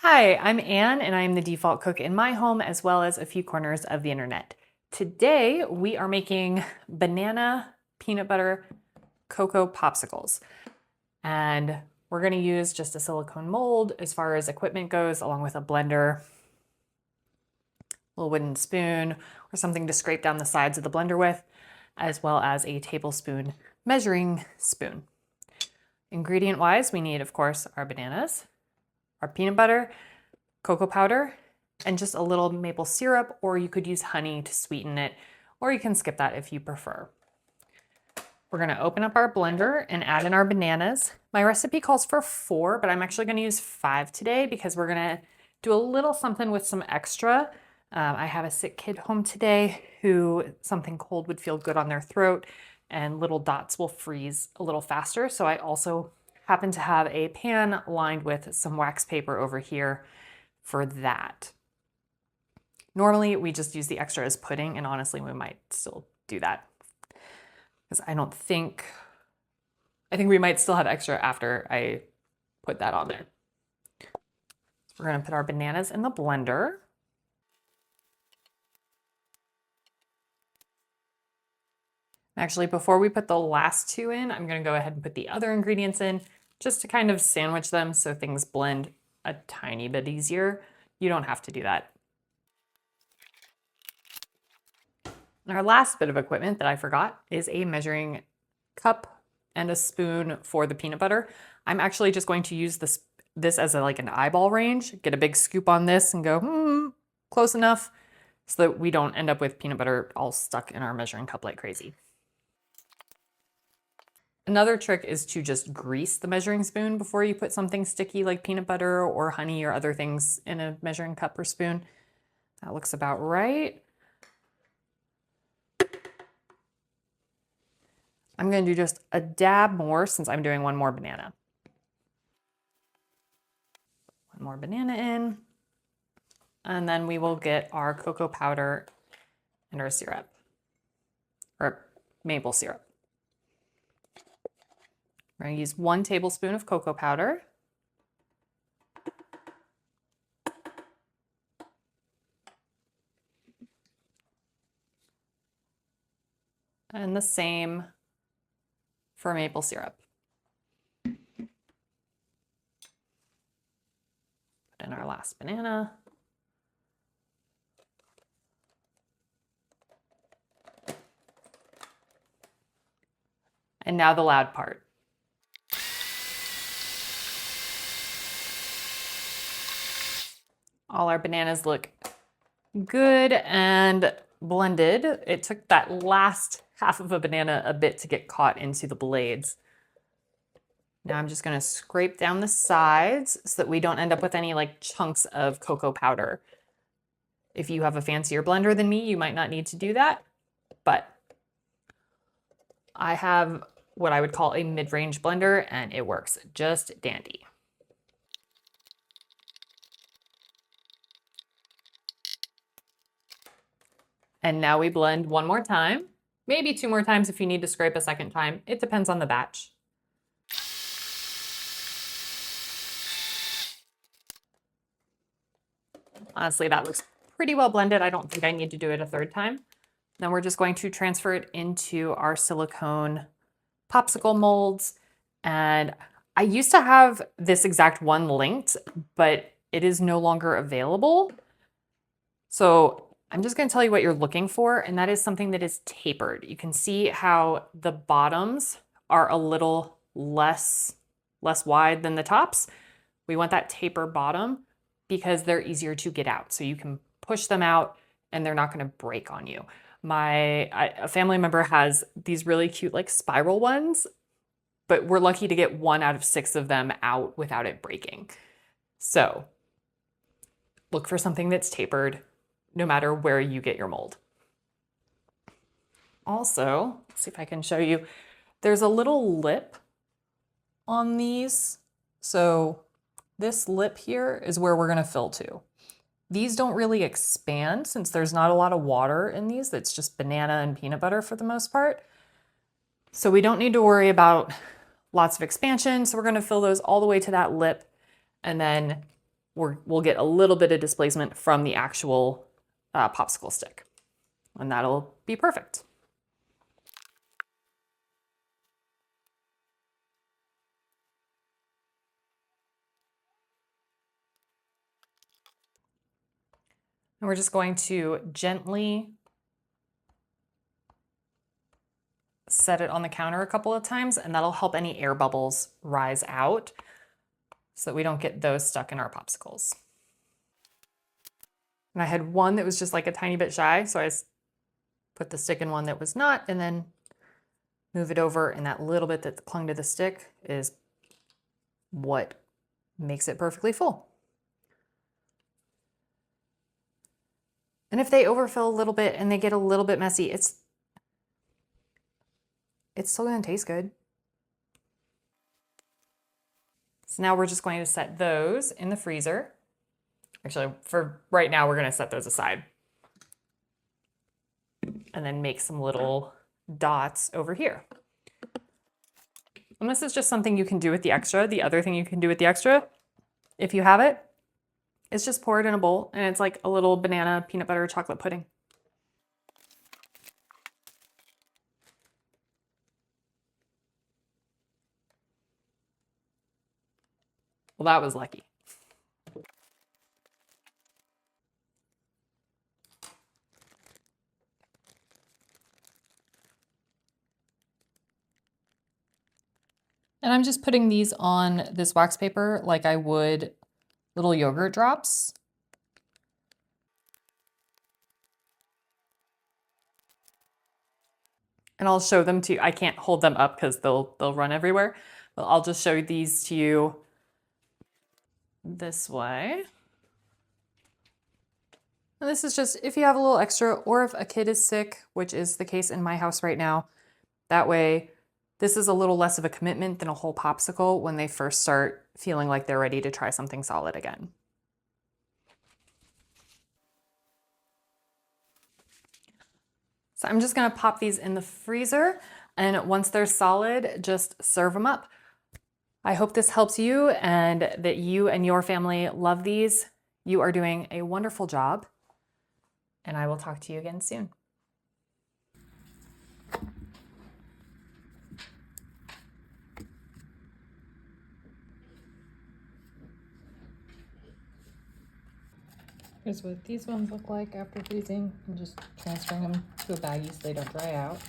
Hi, I'm Anne, and I'm the default cook in my home as well as a few corners of the internet. Today, we are making banana peanut butter cocoa popsicles. And we're gonna use just a silicone mold as far as equipment goes, along with a blender, a little wooden spoon, or something to scrape down the sides of the blender with, as well as a tablespoon measuring spoon. Ingredient-wise, we need, of course, our bananas, our peanut butter, cocoa powder, and just a little maple syrup, or you could use honey to sweeten it, or you can skip that if you prefer. We're gonna open up our blender and add in our bananas. My recipe calls for 4, but I'm actually gonna use 5 today because we're gonna do a little something with some extra. I have a sick kid home today who something cold would feel good on their throat, and little dots will freeze a little faster. So I also happen to have a pan lined with some wax paper over here for that. Normally we just use the extra as pudding, and honestly we might still do that because I think we might still have extra after I put that on there. So we're gonna put our bananas in the blender. Actually, before we put the last 2 in, I'm gonna go ahead and put the other ingredients in just to kind of sandwich them so things blend a tiny bit easier. You don't have to do that. And our last bit of equipment that I forgot is a measuring cup and a spoon for the peanut butter. I'm actually just going to use this as like an eyeball range, get a big scoop on this and go, close enough so that we don't end up with peanut butter all stuck in our measuring cup like crazy. Another trick is to just grease the measuring spoon before you put something sticky like peanut butter or honey or other things in a measuring cup or spoon. That looks about right. I'm going to do just a dab more since I'm doing one more banana. One more banana in, and then we will get our cocoa powder and our syrup, or maple syrup. We're going to use 1 tablespoon of cocoa powder. And the same for maple syrup. Put in our last banana. And now the loud part. All our bananas look good and blended. It took that last half of a banana a bit to get caught into the blades. Now I'm just gonna scrape down the sides so that we don't end up with any like chunks of cocoa powder. If you have a fancier blender than me, you might not need to do that, but I have what I would call a mid-range blender and it works just dandy. And now we blend one more time, maybe 2 more times if you need to scrape a second time. It depends on the batch. Honestly, that looks pretty well blended. I don't think I need to do it a 3rd time. Then we're just going to transfer it into our silicone popsicle molds. And I used to have this exact one linked, but it is no longer available. So I'm just going to tell you what you're looking for, and that is something that is tapered. You can see how the bottoms are a little less wide than the tops. We want that taper bottom because they're easier to get out. So you can push them out and they're not going to break on you. A family member has these really cute like spiral ones, but we're lucky to get 1 out of 6 of them out without it breaking. So look for something that's tapered no matter where you get your mold. Also, let's see if I can show you, there's a little lip on these. So this lip here is where we're gonna fill to. These don't really expand since there's not a lot of water in these. It's just banana and peanut butter for the most part. So we don't need to worry about lots of expansion. So we're gonna fill those all the way to that lip, and then we'll get a little bit of displacement from the actual popsicle stick, and that'll be perfect. And we're just going to gently set it on the counter a couple of times, and that'll help any air bubbles rise out so that we don't get those stuck in our popsicles. And I had one that was just like a tiny bit shy, so I put the stick in one that was not, and then move it over, and that little bit that clung to the stick is what makes it perfectly full. And if they overfill a little bit and they get a little bit messy, it's still gonna taste good. So now we're just going to set those in the freezer. Actually, for right now, we're gonna set those aside. And then make some little dots over here. And this is just something you can do with the extra. The other thing you can do with the extra, if you have it, is just pour it in a bowl, and it's like a little banana peanut butter chocolate pudding. Well, that was lucky. And I'm just putting these on this wax paper like I would little yogurt drops. And I'll show them to you. I can't hold them up because they'll run everywhere, but I'll just show these to you this way. And this is just if you have a little extra, or if a kid is sick, which is the case in my house right now. That way, this is a little less of a commitment than a whole popsicle when they first start feeling like they're ready to try something solid again. So I'm just gonna pop these in the freezer, and once they're solid, just serve them up. I hope this helps you and that you and your family love these. You are doing a wonderful job, and I will talk to you again soon. Here's what these ones look like after freezing. I'm just transferring them to a baggie so they don't dry out.